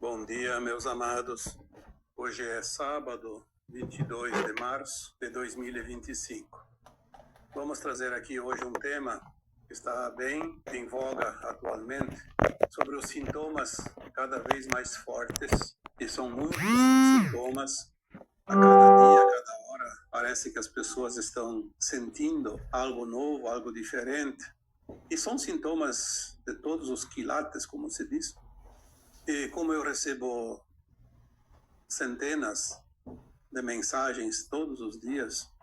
Bom dia, meus amados. Hoje é sábado, 22 de março de 2025. Vamos trazer aqui hoje um tema que está bem em voga atualmente, sobre os sintomas cada vez mais fortes, e são muitos sintomas. A cada dia, a cada hora, parece que as pessoas estão sentindo algo novo, algo diferente, e são sintomas de todos os quilates, como se diz. E como eu recebo centenas de mensagens todos os dias,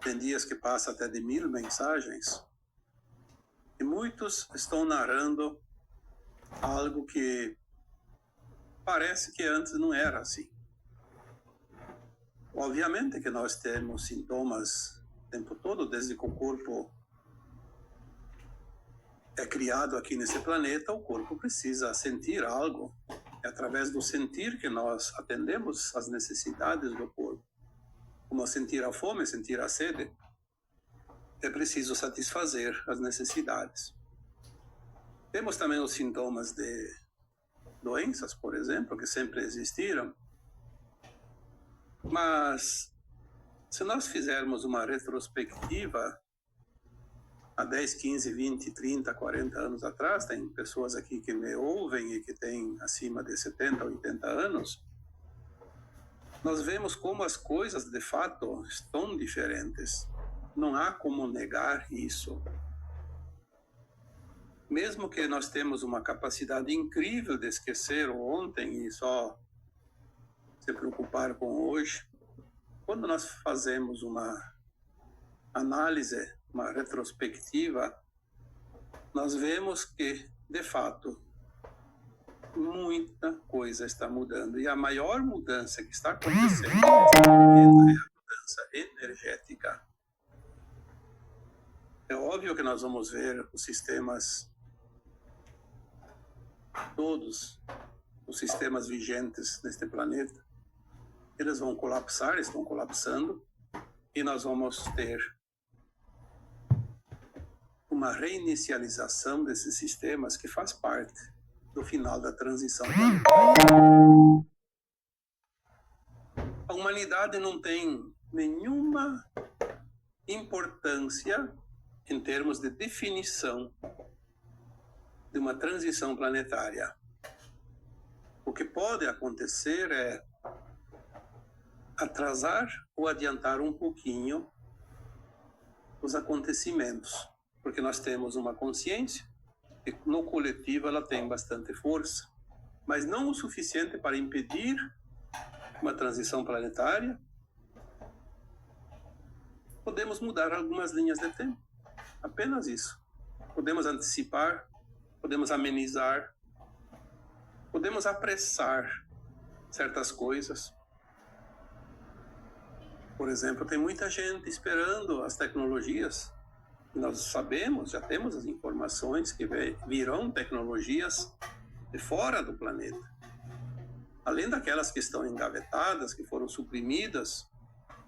tem dias que passa até de 1000 mensagens, e muitos estão narrando algo que parece que antes não era assim. Obviamente que nós temos sintomas o tempo todo, desde que o corpo é criado aqui nesse planeta, o corpo precisa sentir algo. É através do sentir que nós atendemos às necessidades do corpo. Como sentir a fome, sentir a sede, é preciso satisfazer as necessidades. Temos também os sintomas de doenças, por exemplo, que sempre existiram. Mas, se nós fizermos uma retrospectiva, há 10, 15, 20, 30, 40 anos atrás, tem pessoas aqui que me ouvem e que têm acima de 70, 80 anos, nós vemos como as coisas, de fato, estão diferentes. Não há como negar isso. Mesmo que nós temos uma capacidade incrível de esquecer o ontem e só se preocupar com hoje, quando nós fazemos uma análise, uma retrospectiva, nós vemos que, de fato, muita coisa está mudando. E a maior mudança que está acontecendo nesse planeta é a mudança energética. É óbvio que nós vamos ver os sistemas, todos os sistemas vigentes neste planeta, eles vão colapsar, estão colapsando, e nós vamos ter uma reinicialização desses sistemas que faz parte do final da transição planetária. A humanidade não tem nenhuma importância em termos de definição de uma transição planetária. O que pode acontecer é atrasar ou adiantar um pouquinho os acontecimentos, porque nós temos uma consciência e no coletivo ela tem bastante força, mas não o suficiente para impedir uma transição planetária. Podemos mudar algumas linhas de tempo, apenas isso. Podemos antecipar, podemos amenizar, podemos apressar certas coisas. Por exemplo, tem muita gente esperando as tecnologias. Nós sabemos, já temos as informações que virão tecnologias de fora do planeta. Além daquelas que estão engavetadas, que foram suprimidas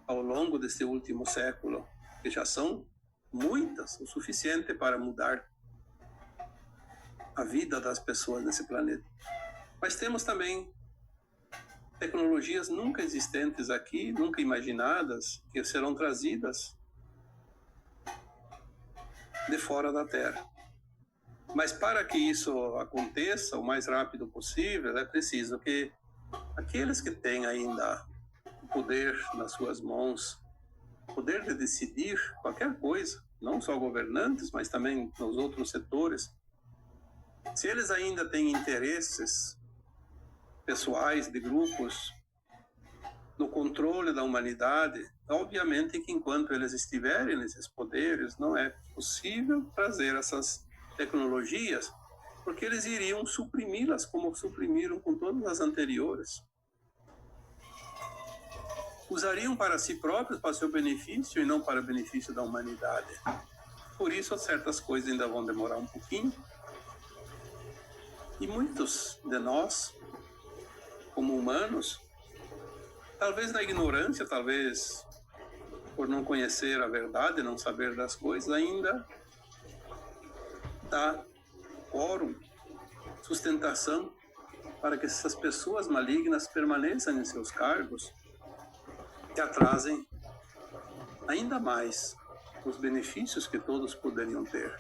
ao longo deste último século, que já são muitas, o suficiente para mudar a vida das pessoas nesse planeta. Mas temos também tecnologias nunca existentes aqui, nunca imaginadas, que serão trazidas de fora da Terra. Mas para que isso aconteça o mais rápido possível, é preciso que aqueles que têm ainda o poder nas suas mãos, o poder de decidir qualquer coisa, não só governantes, mas também nos outros setores, se eles ainda têm interesses pessoais, de grupos, no controle da humanidade, obviamente que enquanto eles estiverem nesses poderes, não é possível trazer essas tecnologias, porque eles iriam suprimi-las como suprimiram com todas as anteriores. Usariam para si próprios, para seu benefício e não para o benefício da humanidade. Por isso, certas coisas ainda vão demorar um pouquinho. E muitos de nós, como humanos, talvez na ignorância, talvez por não conhecer a verdade, não saber das coisas, ainda dá quórum sustentação para que essas pessoas malignas permaneçam em seus cargos e atrasem ainda mais os benefícios que todos poderiam ter.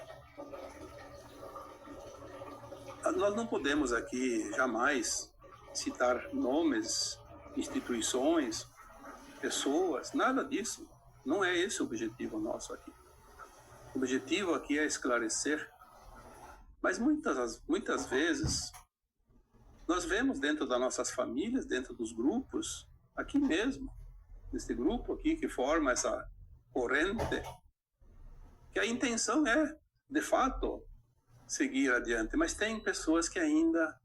Nós não podemos aqui jamais citar nomes, instituições, pessoas, nada disso. Não é esse o objetivo nosso aqui. O objetivo aqui é esclarecer. Mas muitas vezes nós vemos dentro das nossas famílias, dentro dos grupos, aqui mesmo, nesse grupo aqui que forma essa corrente, que a intenção é, de fato, seguir adiante, mas tem pessoas que ainda,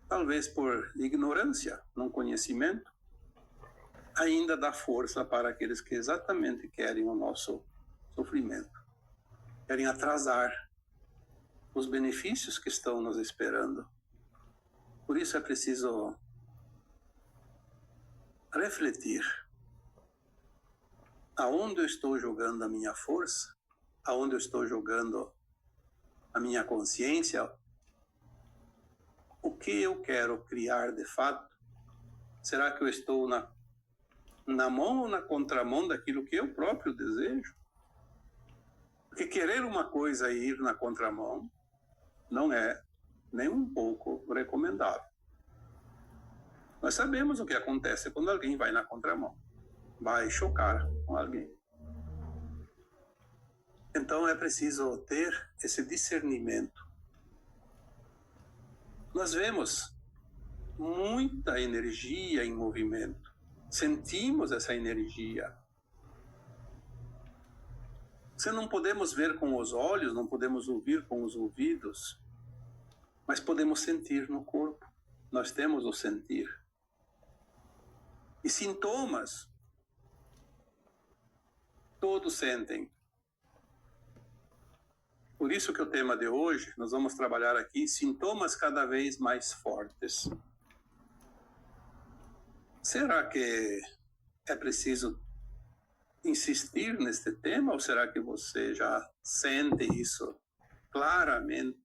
talvez por ignorância, não conhecimento, ainda dá força para aqueles que exatamente querem o nosso sofrimento, querem atrasar os benefícios que estão nos esperando. Por isso é preciso refletir aonde eu estou jogando a minha força, aonde eu estou jogando a minha consciência, o que eu quero criar de fato. Será que eu estou na mão ou na contramão daquilo que eu próprio desejo? Porque querer uma coisa e ir na contramão não é nem um pouco recomendável. Nós sabemos o que acontece quando alguém vai na contramão. Vai chocar com alguém. Então é preciso ter esse discernimento. Nós vemos muita energia em movimento. Sentimos essa energia. Se não podemos ver com os olhos, não podemos ouvir com os ouvidos, mas podemos sentir no corpo. Nós temos o sentir. E sintomas, todos sentem. Por isso que o tema de hoje, nós vamos trabalhar aqui, sintomas cada vez mais fortes. Será que é preciso insistir neste tema, ou será que você já sente isso claramente?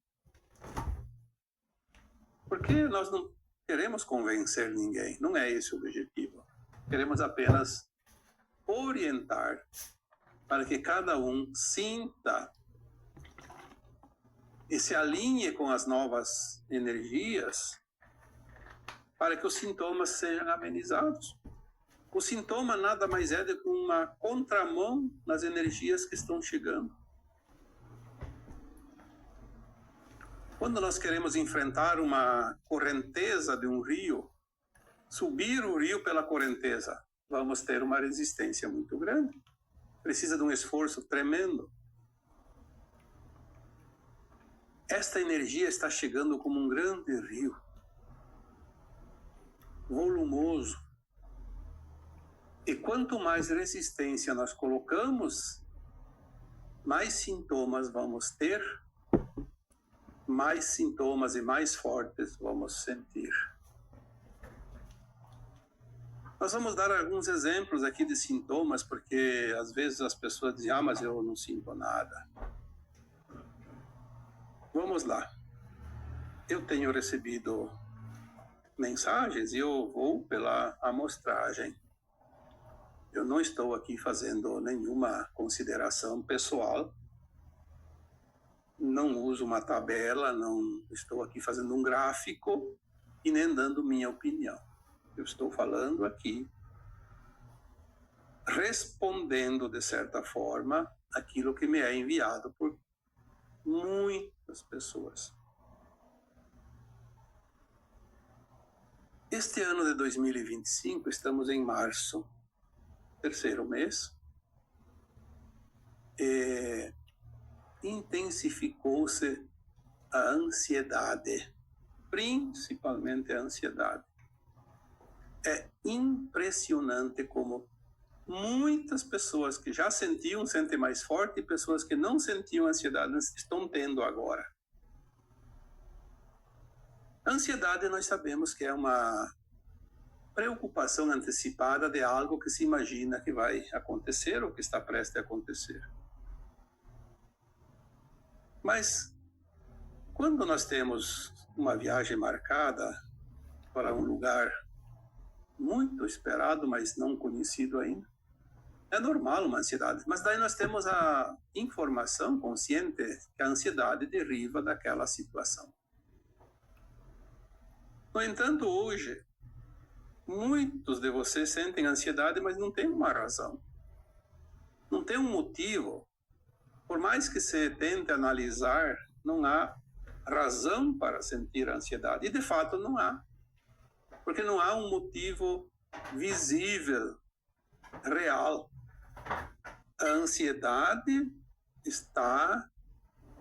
Porque nós não queremos convencer ninguém, não é esse o objetivo. Queremos apenas orientar para que cada um sinta e se alinhe com as novas energias para que os sintomas sejam amenizados. O sintoma nada mais é do que uma contramão nas energias que estão chegando. Quando nós queremos enfrentar uma correnteza de um rio, subir o rio pela correnteza, vamos ter uma resistência muito grande. Precisa de um esforço tremendo. Esta energia está chegando como um grande rio, volumoso. E quanto mais resistência nós colocamos, mais sintomas vamos ter, mais sintomas e mais fortes vamos sentir. Nós vamos dar alguns exemplos aqui de sintomas, porque às vezes as pessoas dizem, mas eu não sinto nada. Vamos lá. Eu tenho recebido mensagens e eu vou pela amostragem. Eu não estou aqui fazendo nenhuma consideração pessoal, não uso uma tabela, não estou aqui fazendo um gráfico e nem dando minha opinião. Eu estou falando aqui, respondendo de certa forma aquilo que me é enviado por muitas pessoas. Este ano de 2025, estamos em março, terceiro mês, intensificou-se a ansiedade, principalmente a ansiedade. É impressionante como muitas pessoas que já sentiam, sentem mais forte, e pessoas que não sentiam ansiedade estão tendo agora. A ansiedade nós sabemos que é uma preocupação antecipada de algo que se imagina que vai acontecer ou que está prestes a acontecer. Mas quando nós temos uma viagem marcada para um lugar muito esperado, mas não conhecido ainda, é normal uma ansiedade. Mas daí nós temos a informação consciente que a ansiedade deriva daquela situação. No entanto, hoje, muitos de vocês sentem ansiedade, mas não tem uma razão. Não tem um motivo. Por mais que você tente analisar, não há razão para sentir ansiedade. E, de fato, não há. Porque não há um motivo visível, real. A ansiedade está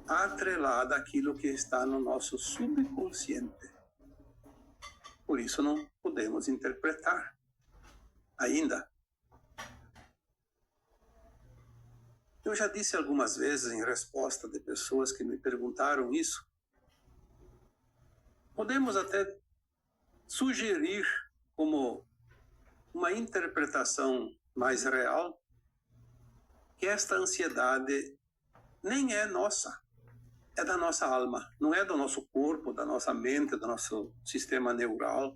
atrelada àquilo que está no nosso subconsciente. Por isso não podemos interpretar ainda. Eu já disse algumas vezes em resposta de pessoas que me perguntaram isso. Podemos até sugerir como uma interpretação mais real que esta ansiedade nem é nossa, é da nossa alma, não é do nosso corpo, da nossa mente, do nosso sistema neural,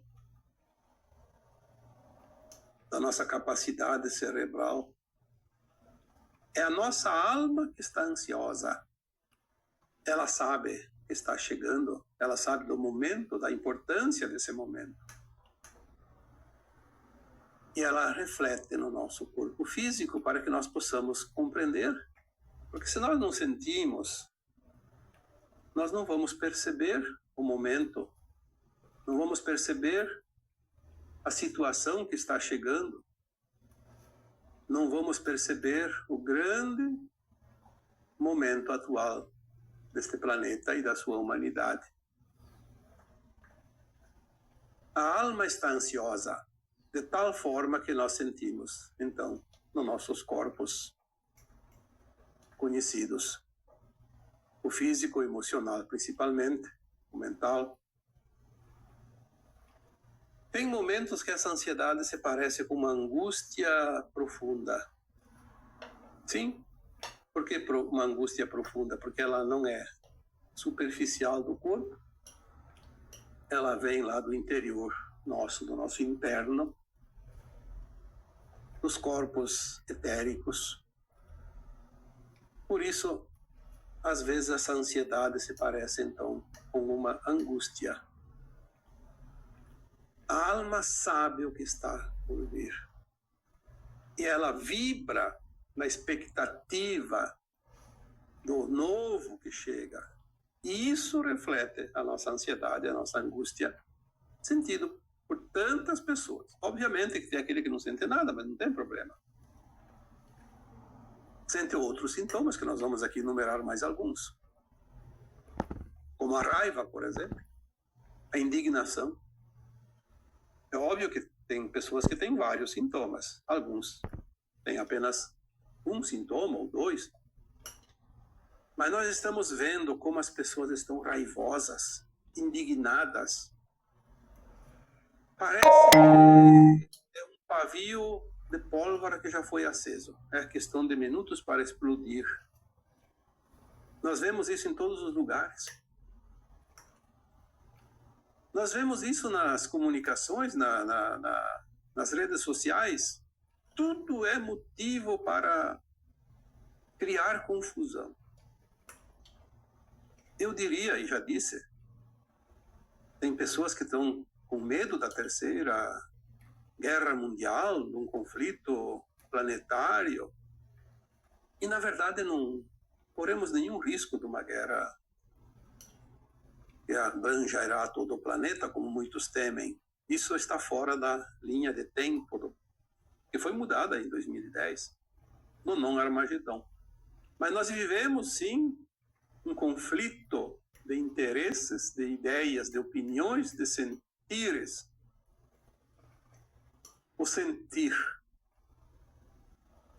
da nossa capacidade cerebral. É a nossa alma que está ansiosa. Ela sabe que está chegando, ela sabe do momento, da importância desse momento. E ela reflete no nosso corpo físico para que nós possamos compreender. Porque se nós não sentimos, nós não vamos perceber o momento, não vamos perceber a situação que está chegando, não vamos perceber o grande momento atual deste planeta e da sua humanidade. A alma está ansiosa, de tal forma que nós sentimos, então, nos nossos corpos conhecidos, o físico, o emocional principalmente, o mental. Tem momentos que essa ansiedade se parece com uma angústia profunda. Sim, por que uma angústia profunda? Porque ela não é superficial do corpo, ela vem lá do interior nosso, do nosso interno, dos corpos etéricos. Por isso, às vezes essa ansiedade se parece então com uma angústia. A alma sabe o que está por vir. E ela vibra na expectativa do novo que chega. E isso reflete a nossa ansiedade, a nossa angústia, sentido por tantas pessoas. Obviamente que tem aquele que não sente nada, mas não tem problema. Sente outros sintomas, que nós vamos aqui enumerar mais alguns. Como a raiva, por exemplo, a indignação. É óbvio que tem pessoas que têm vários sintomas. Alguns têm apenas um sintoma ou dois. Mas nós estamos vendo como as pessoas estão raivosas, indignadas. Parece que é um pavio de pólvora que já foi aceso. É questão de minutos para explodir. Nós vemos isso em todos os lugares. Nós vemos isso nas comunicações, nas redes sociais. Tudo é motivo para criar confusão. Eu diria, e já disse, tem pessoas que estão com medo da terceira guerra mundial, de um conflito planetário, e na verdade não corremos nenhum risco de uma guerra que abrangerá todo o planeta, como muitos temem. Isso está fora da linha de tempo, que foi mudada em 2010, no não-Armagedon. Mas nós vivemos, sim, um conflito de interesses, de ideias, de opiniões, de sentires. O sentir.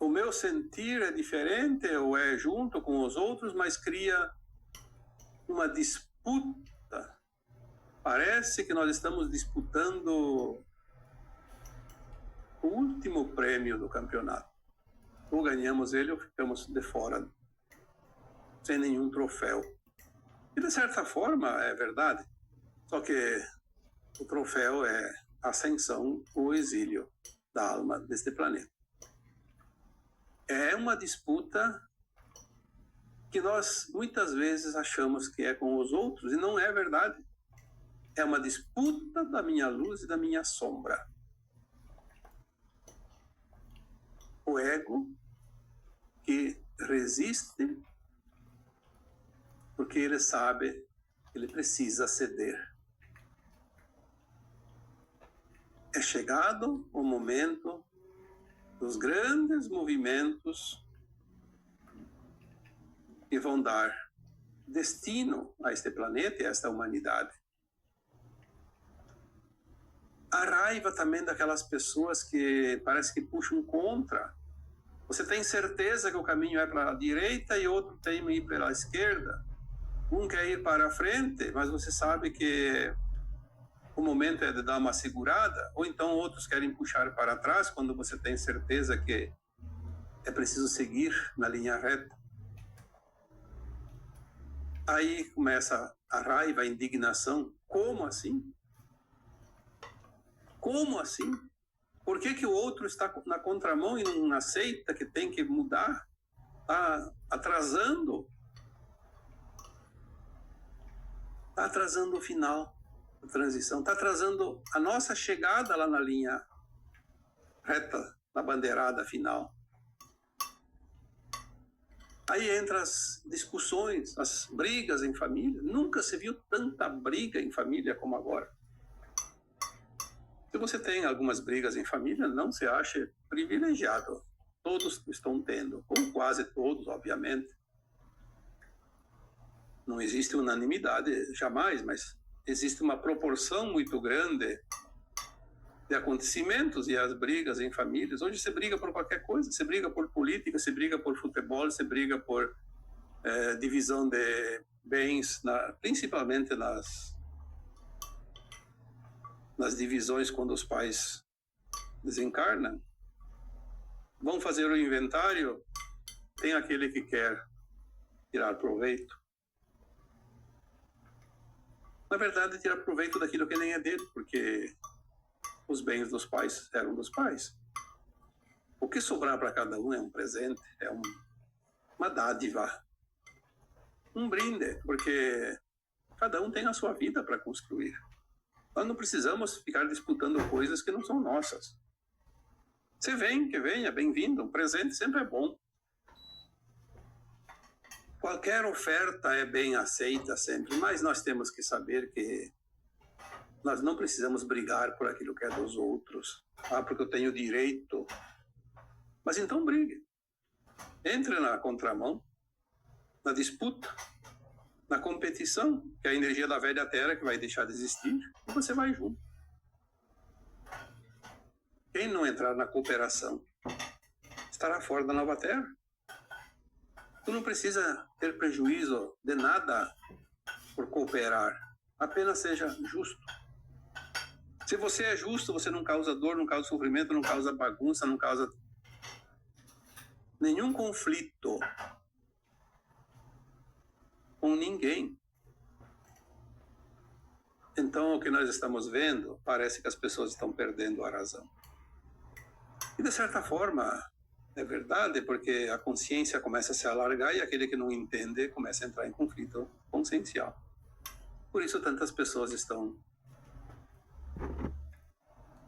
O meu sentir é diferente ou é junto com os outros, mas cria uma disputa. Parece que nós estamos disputando o último prêmio do campeonato. Ou ganhamos ele ou ficamos de fora, sem nenhum troféu. E de certa forma é verdade. Só que o troféu é a ascensão ou exílio da alma deste planeta. É uma disputa que nós muitas vezes achamos que é com os outros, e não é verdade. É uma disputa da minha luz e da minha sombra. O ego que resiste porque ele sabe que ele precisa ceder. É chegado o momento dos grandes movimentos que vão dar destino a este planeta e a esta humanidade. A raiva também daquelas pessoas que parece que puxam contra. Você tem certeza que o caminho é para a direita e outro tem que ir pela esquerda. Um quer ir para a frente, mas você sabe que o momento é de dar uma segurada, ou então outros querem puxar para trás quando você tem certeza que é preciso seguir na linha reta. Aí começa a raiva, a indignação. Como assim? Como assim? Por que o outro está na contramão e não aceita que tem que mudar? Está atrasando. Está atrasando o final da transição. Está atrasando a nossa chegada lá na linha reta, na bandeirada final. Aí entra as discussões, as brigas em família. Nunca se viu tanta briga em família como agora. Se você tem algumas brigas em família, não se ache privilegiado. Todos estão tendo, ou quase todos, obviamente. Não existe unanimidade jamais, mas existe uma proporção muito grande de acontecimentos e as brigas em famílias. Hoje se briga por qualquer coisa, se briga por política, se briga por futebol, se briga por divisão de bens, principalmente nas divisões quando os pais desencarnam. Vão fazer o inventário, tem aquele que quer tirar proveito. Na verdade, tirar proveito daquilo que nem é dele, porque os bens dos pais eram dos pais. O que sobrar para cada um é um presente, é uma dádiva, um brinde, porque cada um tem a sua vida para construir. Nós não precisamos ficar disputando coisas que não são nossas. Você vem, que venha, bem-vindo. Um presente sempre é bom. Qualquer oferta é bem aceita sempre, mas nós temos que saber que nós não precisamos brigar por aquilo que é dos outros. Porque eu tenho direito. Mas então brigue. Entre na contramão, na disputa, na competição, que é a energia da velha terra que vai deixar de existir, e você vai junto. Quem não entrar na cooperação estará fora da nova terra. Tu não precisa ter prejuízo de nada por cooperar. Apenas seja justo. Se você é justo, você não causa dor, não causa sofrimento, não causa bagunça, não causa nenhum conflito com ninguém. Então, o que nós estamos vendo, parece que as pessoas estão perdendo a razão. E, de certa forma, é verdade, porque a consciência começa a se alargar e aquele que não entende começa a entrar em conflito consciencial. Por isso, tantas pessoas estão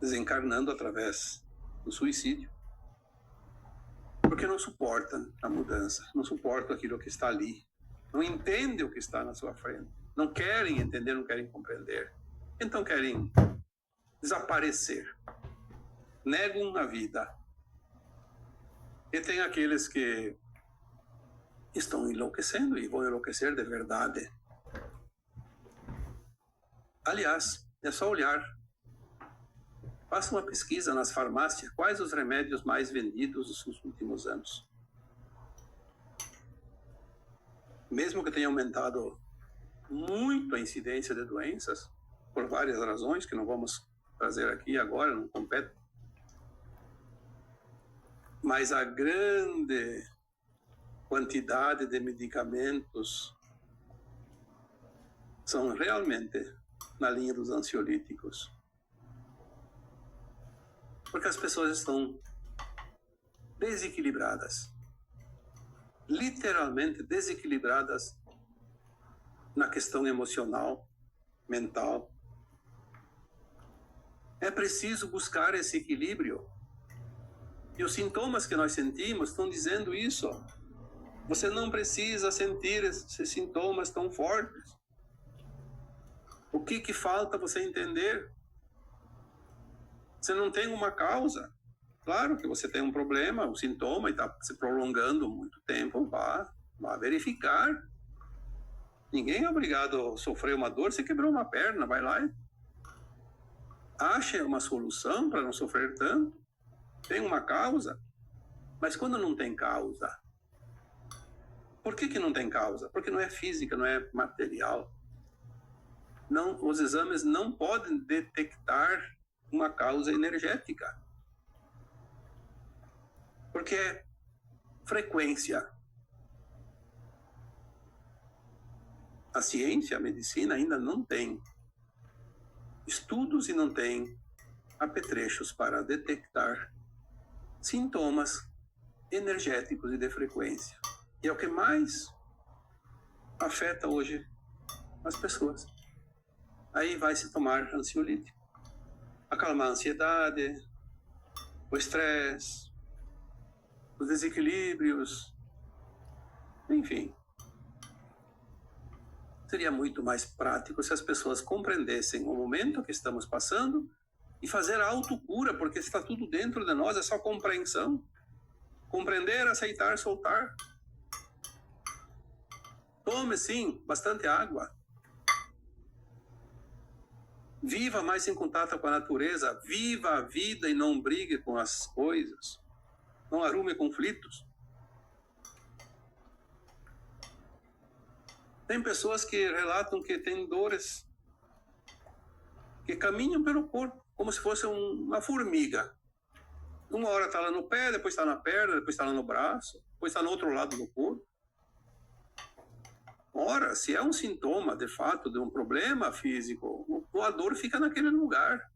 desencarnando através do suicídio. Porque não suportam a mudança, não suportam aquilo que está ali. Não entendem o que está na sua frente. Não querem entender, não querem compreender. Então querem desaparecer. Negam a vida. E tem aqueles que estão enlouquecendo e vão enlouquecer de verdade. Aliás, é só olhar. Faça uma pesquisa nas farmácias. Quais os remédios mais vendidos nos últimos anos? Mesmo que tenha aumentado muito a incidência de doenças, por várias razões que não vamos trazer aqui agora, não compete. Mas a grande quantidade de medicamentos são realmente na linha dos ansiolíticos. Porque as pessoas estão desequilibradas. Literalmente desequilibradas na questão emocional, mental. É preciso buscar esse equilíbrio. E os sintomas que nós sentimos estão dizendo isso. Você não precisa sentir esses sintomas tão fortes. O que falta você entender? Você não tem uma causa. Claro que você tem um problema, um sintoma e está se prolongando muito tempo, vá verificar. Ninguém é obrigado a sofrer uma dor, você quebrou uma perna, vai lá e ache uma solução para não sofrer tanto. Tem uma causa. Mas quando não tem causa, por que não tem causa? Porque não é física, não é material. Não, os exames não podem detectar uma causa energética. Porque é frequência. A ciência, a medicina ainda não tem estudos e não tem apetrechos para detectar sintomas energéticos e de frequência. E é o que mais afeta hoje as pessoas. Aí vai se tomar ansiolítico. Acalmar a ansiedade, o estresse, os desequilíbrios, enfim. Seria muito mais prático se as pessoas compreendessem o momento que estamos passando e fazer a autocura, porque está tudo dentro de nós, é só compreensão. Compreender, aceitar, soltar. Tome, sim, bastante água. Viva mais em contato com a natureza. Viva a vida e não brigue com as coisas. Não arrume conflitos. Tem pessoas que relatam que têm dores que caminham pelo corpo, como se fosse uma formiga. Uma hora está lá no pé, depois está na perna, depois está lá no braço, depois está no outro lado do corpo. Ora, se é um sintoma, de fato, de um problema físico, a dor fica naquele lugar.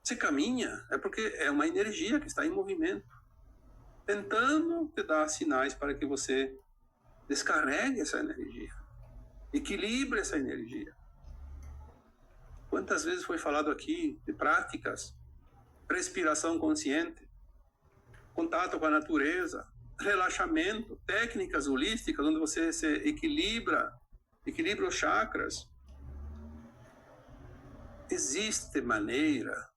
Se caminha, é porque é uma energia que está em movimento, tentando te dar sinais para que você descarregue essa energia, equilibre essa energia. Quantas vezes foi falado aqui de práticas, respiração consciente, contato com a natureza, relaxamento, técnicas holísticas, onde você se equilibra os chakras. Existe maneira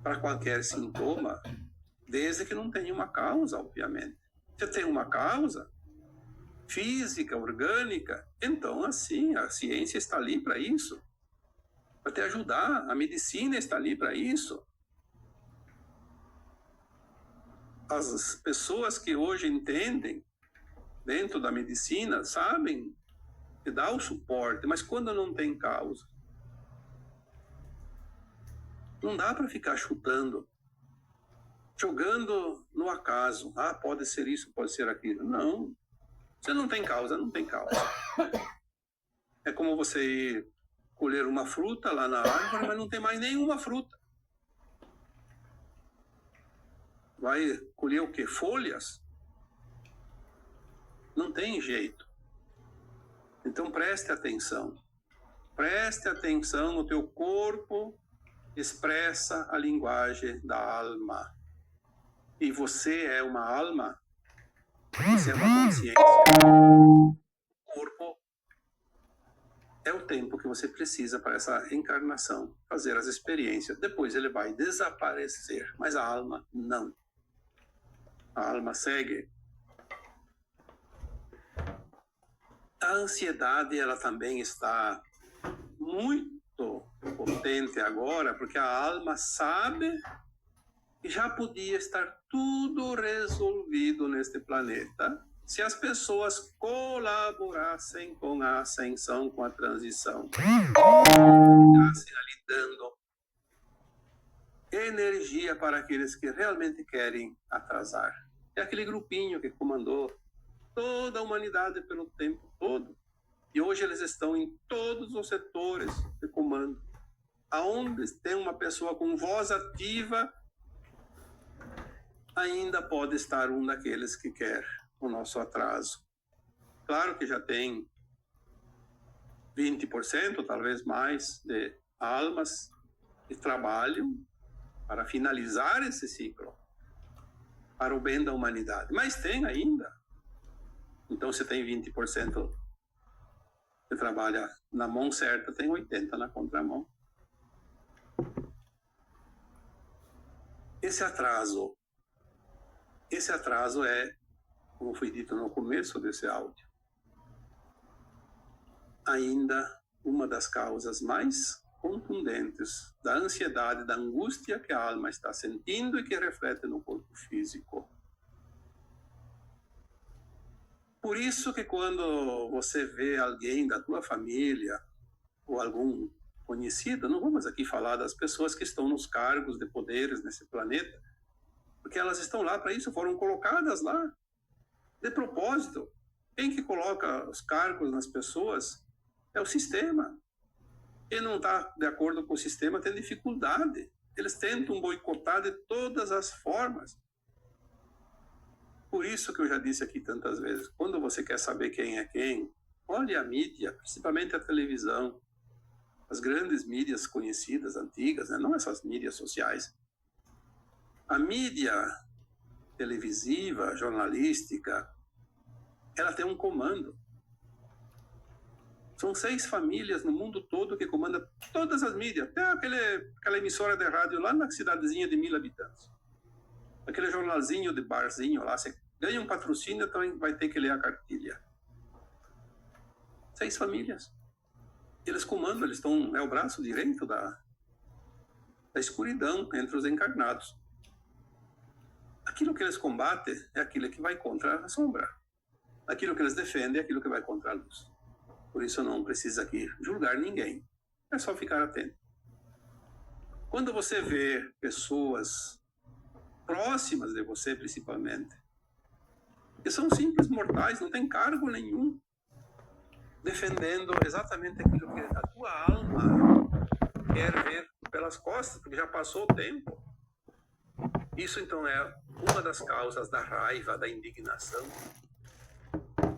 para qualquer sintoma, desde que não tenha uma causa, obviamente. Se tem uma causa física, orgânica, então, assim, a ciência está ali para isso, para te ajudar, a medicina está ali para isso. As pessoas que hoje entendem dentro da medicina sabem que dá o suporte, mas quando não tem causa, não dá para ficar chutando, jogando no acaso. Ah, pode ser isso, pode ser aquilo. Não. Você não tem causa, não tem causa. É como você ir colher uma fruta lá na árvore, mas não tem mais nenhuma fruta. Vai colher o quê? Folhas? Não tem jeito. Então preste atenção. Preste atenção no teu corpo, expressa a linguagem da alma. E você é uma alma, você é uma consciência. O corpo é o tempo que você precisa para essa encarnação, fazer as experiências. Depois ele vai desaparecer, mas a alma não. A alma segue. A ansiedade, ela também está muito potente agora, porque a alma sabe que já podia estar tudo resolvido neste planeta se as pessoas colaborassem com a ascensão, com a transição. Ficassem ali dando energia para aqueles que realmente querem atrasar. É aquele grupinho que comandou toda a humanidade pelo tempo todo. E hoje eles estão em todos os setores de comando. Aonde tem uma pessoa com voz ativa, ainda pode estar um daqueles que quer o nosso atraso. Claro que já tem 20%, talvez mais, de almas que trabalham para finalizar esse ciclo, para o bem da humanidade. Mas tem ainda. Então, se tem 20% que trabalha na mão certa, tem 80% na contramão. Esse atraso é, como foi dito no começo desse áudio, ainda uma das causas mais contundentes da ansiedade, da angústia que a alma está sentindo e que reflete no corpo físico. Por isso que quando você vê alguém da tua família ou algum conhecido, não vamos aqui falar das pessoas que estão nos cargos de poderes nesse planeta, porque elas estão lá para isso, foram colocadas lá de propósito. Quem que coloca os cargos nas pessoas é o sistema. Quem não está de acordo com o sistema tem dificuldade. Eles tentam boicotar de todas as formas. Por isso que eu já disse aqui tantas vezes, quando você quer saber quem é quem, olhe a mídia, principalmente a televisão, as grandes mídias conhecidas, antigas, né? Não essas mídias sociais. A mídia televisiva, jornalística, ela tem um comando. São 6 famílias no mundo todo que comandam todas as mídias, até aquela emissora de rádio lá na cidadezinha de 1000 habitantes. Aquele jornalzinho de barzinho lá, você ganha um patrocínio, então vai ter que ler a cartilha. 6 famílias. Eles comandam, eles estão, é o braço direito da escuridão entre os encarnados. Aquilo que eles combatem é aquilo que vai contra a sombra. Aquilo que eles defendem é aquilo que vai contra a luz. Por isso não precisa aqui julgar ninguém. É só ficar atento. Quando você vê pessoas próximas de você, principalmente, que são simples mortais, não tem cargo nenhum, defendendo exatamente aquilo que a tua alma quer ver pelas costas, porque já passou o tempo. Isso, então, é uma das causas da raiva, da indignação.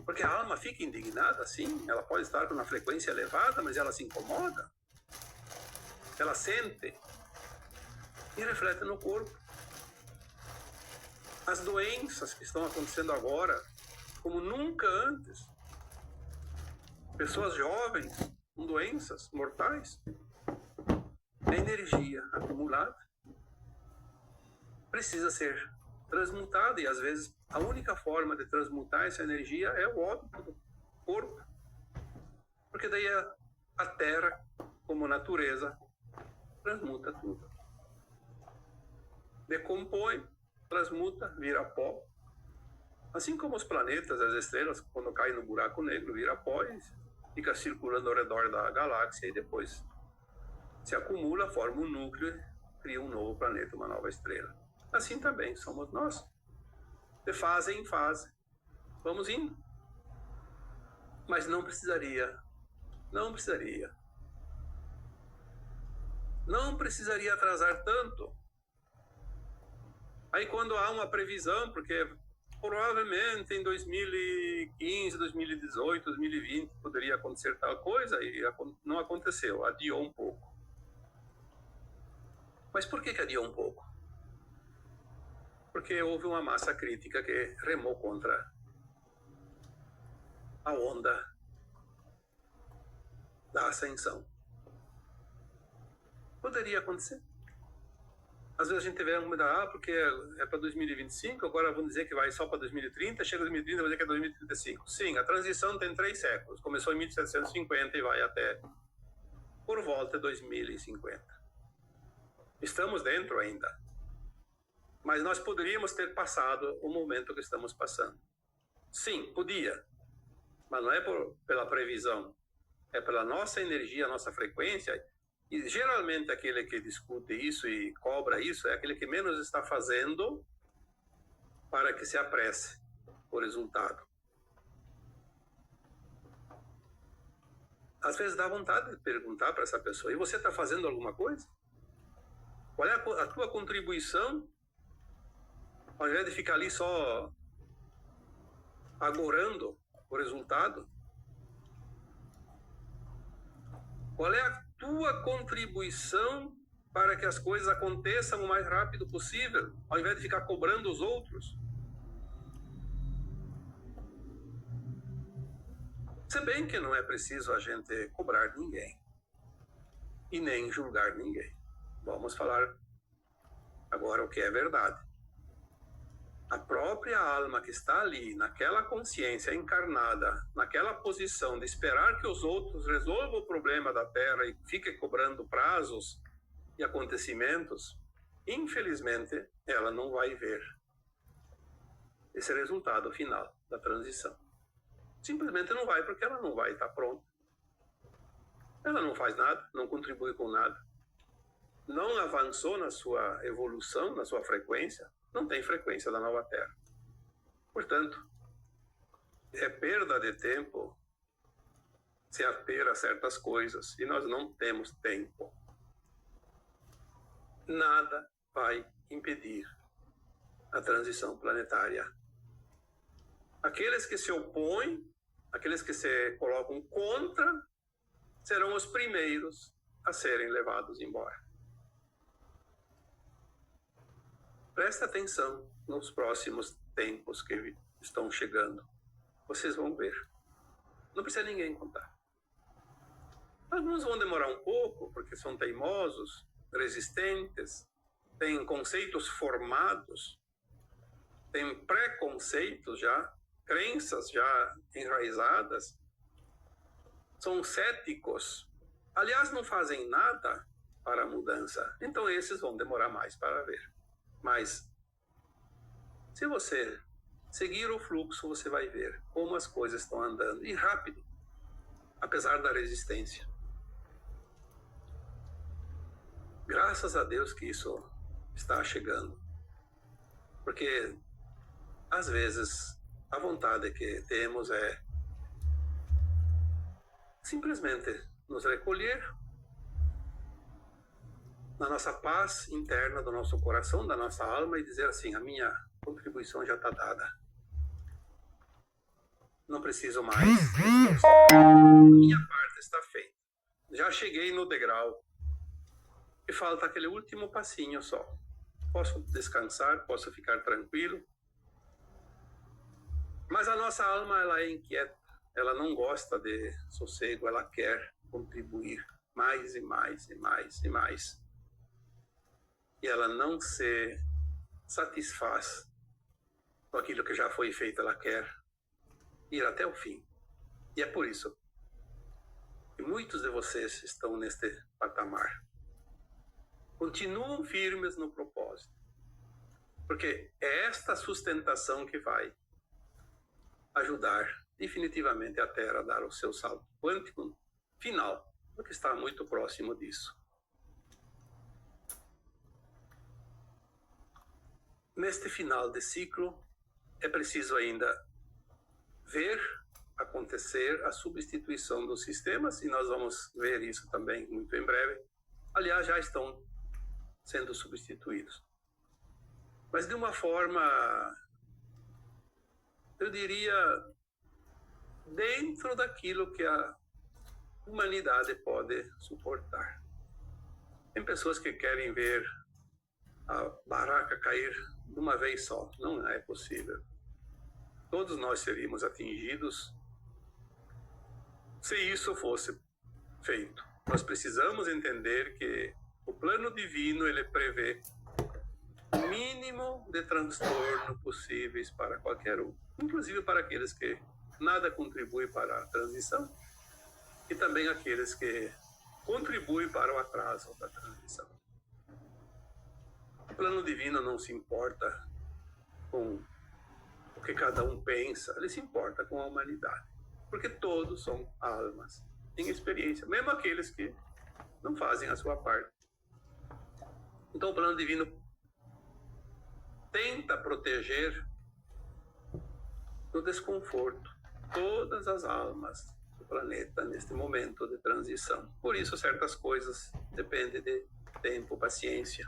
Porque a alma fica indignada, sim, ela pode estar com uma frequência elevada, mas ela se incomoda. Ela sente e reflete no corpo. As doenças que estão acontecendo agora, como nunca antes. Pessoas jovens com doenças mortais. A energia acumulada precisa ser transmutada, e às vezes a única forma de transmutar essa energia é o óbito do corpo. Porque daí a Terra, como natureza, transmuta tudo. Decompõe, transmuta, vira pó. Assim como os planetas, as estrelas, quando caem no buraco negro, vira pó e fica circulando ao redor da galáxia e depois se acumula, forma um núcleo e cria um novo planeta, uma nova estrela. Assim também somos nós. De fase em fase. Vamos indo. Mas não precisaria atrasar tanto. Aí quando há uma previsão, porque provavelmente em 2015, 2018, 2020 poderia acontecer tal coisa, e não aconteceu, adiou um pouco. Mas por que adiou um pouco? Porque houve uma massa crítica que remou contra a onda da ascensão. Poderia acontecer. Às vezes a gente vê porque é para 2025, agora vamos dizer que vai só para 2030, chega 2030 vai dizer que é 2035. Sim, a transição tem 3 séculos. Começou em 1750 e vai até por volta de 2050. Estamos dentro ainda. Mas nós poderíamos ter passado o momento que estamos passando. Sim, podia. Mas não é pela previsão. É pela nossa energia, nossa frequência. E geralmente aquele que discute isso e cobra isso é aquele que menos está fazendo para que se apresse o resultado. Às vezes dá vontade de perguntar para essa pessoa: e você está fazendo alguma coisa? Qual é a tua contribuição? Ao invés de ficar ali só agorando o resultado, qual é a tua contribuição para que as coisas aconteçam o mais rápido possível, ao invés de ficar cobrando os outros? Se bem que não é preciso a gente cobrar ninguém e nem julgar ninguém. Vamos falar agora o que é verdade. A própria alma que está ali, naquela consciência encarnada, naquela posição de esperar que os outros resolvam o problema da Terra e fiquem cobrando prazos e acontecimentos, infelizmente, ela não vai ver esse resultado final da transição. Simplesmente não vai, porque ela não vai estar pronta. Ela não faz nada, não contribui com nada. Não avançou na sua evolução, na sua frequência, não tem frequência da nova Terra. Portanto, é perda de tempo se ater a certas coisas, e nós não temos tempo. Nada vai impedir a transição planetária. Aqueles que se opõem, aqueles que se colocam contra, serão os primeiros a serem levados embora. Presta atenção nos próximos tempos que estão chegando. Vocês vão ver. Não precisa ninguém contar. Alguns vão demorar um pouco, porque são teimosos, resistentes, têm conceitos formados, têm preconceitos já, crenças já enraizadas, são céticos. Aliás, não fazem nada para a mudança. Então esses vão demorar mais para ver. Mas, se você seguir o fluxo, você vai ver como as coisas estão andando. E rápido, apesar da resistência. Graças a Deus que isso está chegando. Porque, às vezes, a vontade que temos é simplesmente nos recolher na nossa paz interna do nosso coração, da nossa alma, e dizer assim: a minha contribuição já está dada. Não preciso mais. A minha parte está feita. Já cheguei no degrau. E falta aquele último passinho só. Posso descansar, posso ficar tranquilo. Mas a nossa alma, ela é inquieta. Ela não gosta de sossego, ela quer contribuir mais e mais e mais e mais. E ela não se satisfaz com aquilo que já foi feito, ela quer ir até o fim. E é por isso que muitos de vocês estão neste patamar. Continuam firmes no propósito. Porque é esta sustentação que vai ajudar definitivamente a Terra a dar o seu salto quântico final, porque está muito próximo disso. Neste final de ciclo, é preciso ainda ver acontecer a substituição dos sistemas, e nós vamos ver isso também muito em breve. Aliás, já estão sendo substituídos. Mas de uma forma, eu diria, dentro daquilo que a humanidade pode suportar. Tem pessoas que querem ver a baraca cair de uma vez só. Não é possível. Todos nós seríamos atingidos se isso fosse feito. Nós precisamos entender que o plano divino, ele prevê o mínimo de transtorno possíveis para qualquer um, inclusive para aqueles que nada contribuem para a transição e também aqueles que contribuem para o atraso da transição. O plano divino não se importa com o que cada um pensa, ele se importa com a humanidade, porque todos são almas em experiência, mesmo aqueles que não fazem a sua parte. Então o plano divino tenta proteger do desconforto todas as almas, planeta neste momento de transição. Por isso, certas coisas dependem de tempo, paciência.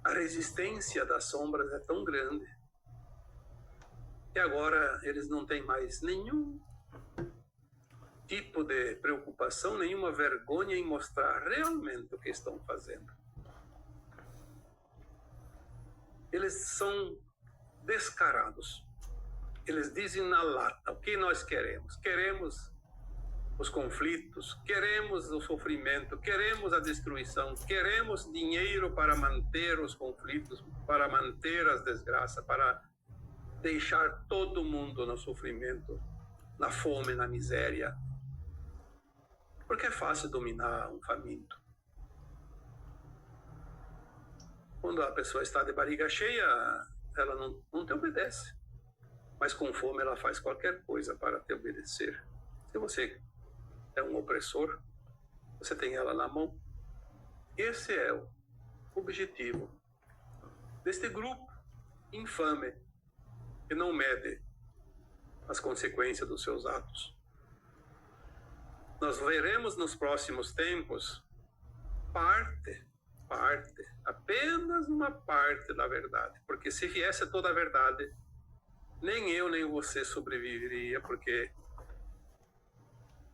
A resistência das sombras é tão grande que agora eles não têm mais nenhum tipo de preocupação, nenhuma vergonha em mostrar realmente o que estão fazendo. Eles são descarados. Eles dizem na lata o que nós queremos. Queremos os conflitos, queremos o sofrimento, queremos a destruição, queremos dinheiro para manter os conflitos, para manter as desgraças, para deixar todo mundo no sofrimento, na fome, na miséria. Porque é fácil dominar um faminto. Quando a pessoa está de barriga cheia, ela não te obedece. Mas com fome ela faz qualquer coisa para te obedecer. Se você é um opressor, você tem ela na mão. Esse é o objetivo deste grupo infame que não mede as consequências dos seus atos. Nós veremos nos próximos tempos apenas uma parte da verdade. Porque se viesse toda a verdade, nem eu nem você sobreviveria, porque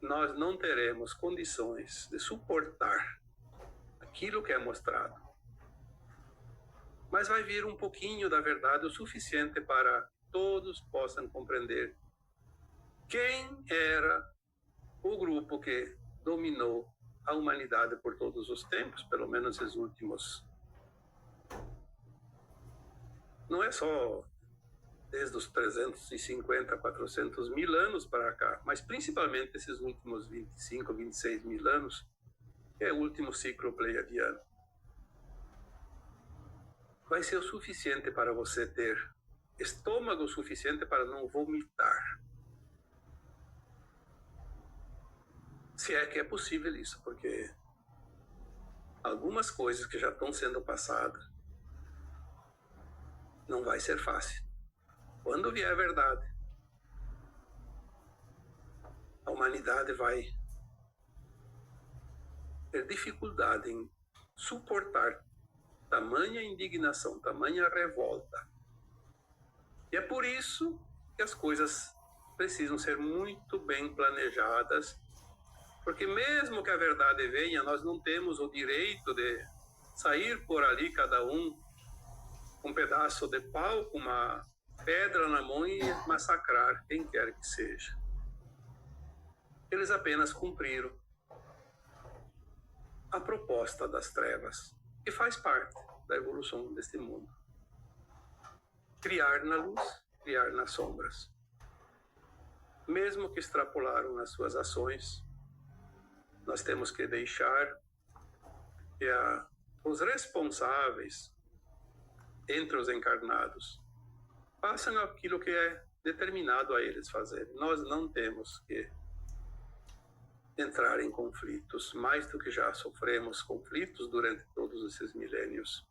nós não teremos condições de suportar aquilo que é mostrado. Mas vai vir um pouquinho da verdade, o suficiente para todos possam compreender quem era o grupo que dominou a humanidade por todos os tempos, pelo menos esses últimos. Não é só desde os 350, 400 mil anos para cá, mas principalmente esses últimos 25, 26 mil anos, que é o último ciclo pleiadiano. Vai ser o suficiente para você ter estômago suficiente para não vomitar. Se é que é possível isso, porque algumas coisas que já estão sendo passadas não vai ser fácil. Quando vier a verdade, a humanidade vai ter dificuldade em suportar tamanha indignação, tamanha revolta. E é por isso que as coisas precisam ser muito bem planejadas, porque mesmo que a verdade venha, nós não temos o direito de sair por ali, cada um com um pedaço de pau, com uma pedra na mão e massacrar quem quer que seja. Eles apenas cumpriram a proposta das trevas, que faz parte da evolução deste mundo. Criar na luz, criar nas sombras. Mesmo que extrapolaram nas suas ações, nós temos que deixar que os responsáveis entre os encarnados façam aquilo que é determinado a eles fazerem. Nós não temos que entrar em conflitos, mais do que já sofremos conflitos durante todos esses milênios.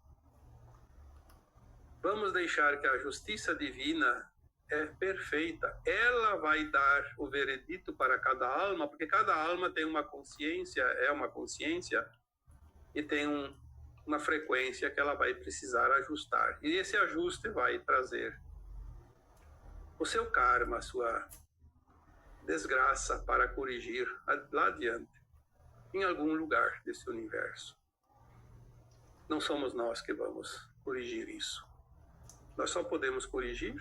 Vamos deixar que a justiça divina é perfeita. Ela vai dar o veredito para cada alma, porque cada alma tem uma consciência, e tem uma frequência que ela vai precisar ajustar. E esse ajuste vai trazer o seu karma, a sua desgraça para corrigir lá adiante, em algum lugar desse universo. Não somos nós que vamos corrigir isso. Nós só podemos corrigir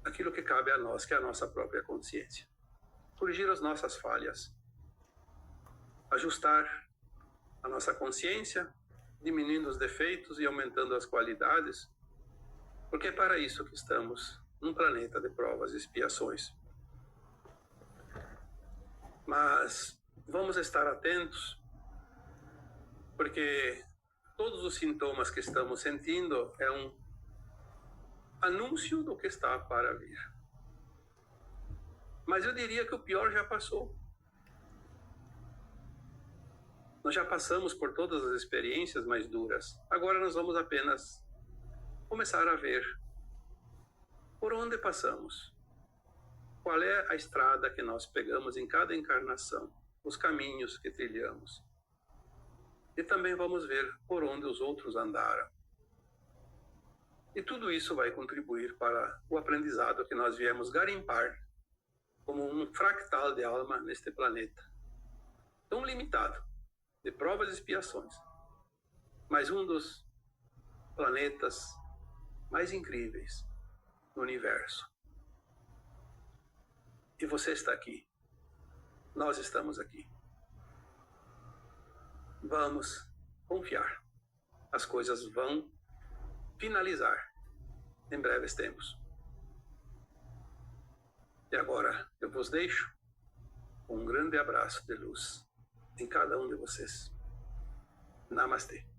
aquilo que cabe a nós, que é a nossa própria consciência. Corrigir as nossas falhas. Ajustar a nossa consciência, diminuindo os defeitos e aumentando as qualidades, porque é para isso que estamos num planeta de provas e expiações. Mas vamos estar atentos, porque todos os sintomas que estamos sentindo é um anúncio do que está para vir. Mas eu diria que o pior já passou. Nós já passamos por todas as experiências mais duras. Agora nós vamos apenas começar a ver por onde passamos, qual é a estrada que nós pegamos em cada encarnação, os caminhos que trilhamos. E também vamos ver por onde os outros andaram. E tudo isso vai contribuir para o aprendizado que nós viemos garimpar como um fractal de alma neste planeta, tão limitado, de provas e expiações, mas um dos planetas mais incríveis no universo. E você está aqui. Nós estamos aqui. Vamos confiar. As coisas vão finalizar em breves tempos. E agora eu vos deixo com um grande abraço de luz em cada um de vocês. Namastê.